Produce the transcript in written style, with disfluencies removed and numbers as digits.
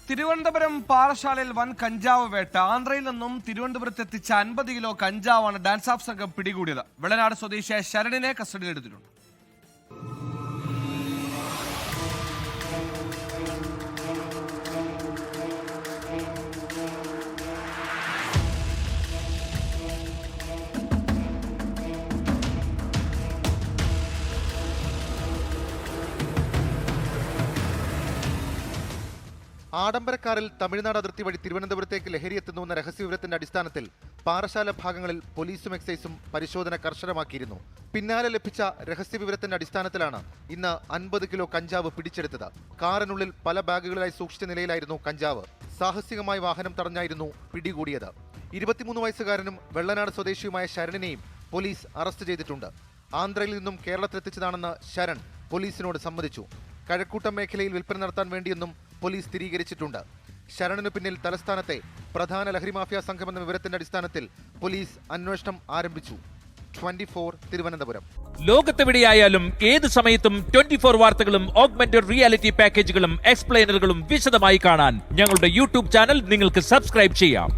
തിരുവനന്തപുരം പാറശാലയിൽ വൻ കഞ്ചാവ് വേട്ട. ആന്ധ്രയിൽ നിന്നും തിരുവനന്തപുരത്ത് എത്തിച്ച 50 കിലോ കഞ്ചാവാണ് ഡാൻസ് ഓഫ് സംഘം പിടികൂടിയത്. വെള്ളനാട് സ്വദേശിയായ ശരണിനെ കസ്റ്റഡിയിലെടുത്തിട്ടുണ്ട്. ആഡംബരക്കാരിൽ തമിഴ്നാട് അതിർത്തി വഴി തിരുവനന്തപുരത്തേക്ക് ലഹരി എത്തുന്നുവെന്ന രഹസ്യവിവരത്തിന്റെ അടിസ്ഥാനത്തിൽ പാറശാല ഭാഗങ്ങളിൽ പോലീസും എക്സൈസും പരിശോധന കർശനമാക്കിയിരുന്നു. പിന്നാലെ ലഭിച്ച രഹസ്യവിവരത്തിന്റെ അടിസ്ഥാനത്തിലാണ് ഇന്ന് 50 കിലോ കഞ്ചാവ് പിടിച്ചെടുത്തത്. കാറിനുള്ളിൽ പല ബാഗുകളിലായി സൂക്ഷിച്ച നിലയിലായിരുന്നു കഞ്ചാവ്. സാഹസികമായി വാഹനം തടഞ്ഞായിരുന്നു പിടികൂടിയത്. 23 വയസ്സുകാരനും വെള്ളനാട് സ്വദേശിയുമായ ശരണിനെയും പോലീസ് അറസ്റ്റ് ചെയ്തിട്ടുണ്ട്. ആന്ധ്രയിൽ നിന്നും കേരളത്തിലെത്തിച്ചതാണെന്ന് ശരൺ പോലീസിനോട് സമ്മതിച്ചു. കഴക്കൂട്ടം മേഖലയിൽ വിൽപ്പന നടത്താൻ വേണ്ടിയെന്നും പോലീസ് സ്ഥിരീകരിച്ചിട്ടുണ്ട്. ശരണിനു പിന്നിൽ തലസ്ഥാനത്തെ പ്രധാന ലഹരി മാഫിയ സംഘമെന്ന വിവരത്തിന്റെ അടിസ്ഥാനത്തിൽ പോലീസ് അന്വേഷണം ആരംഭിച്ചു. 24 തിരുവനന്തപുരം. ലോകത്തെവിടെയായാലും ഏത് സമയത്തും 24 വാർത്തകളും ഓഗ്മെന്റഡ് റിയാലിറ്റി പാക്കേജുകളും എക്സ്പ്ലെയിനറുകളും വിശദമായി കാണാൻ ഞങ്ങളുടെ യൂട്യൂബ് ചാനൽ നിങ്ങൾക്ക് സബ്സ്ക്രൈബ് ചെയ്യാം.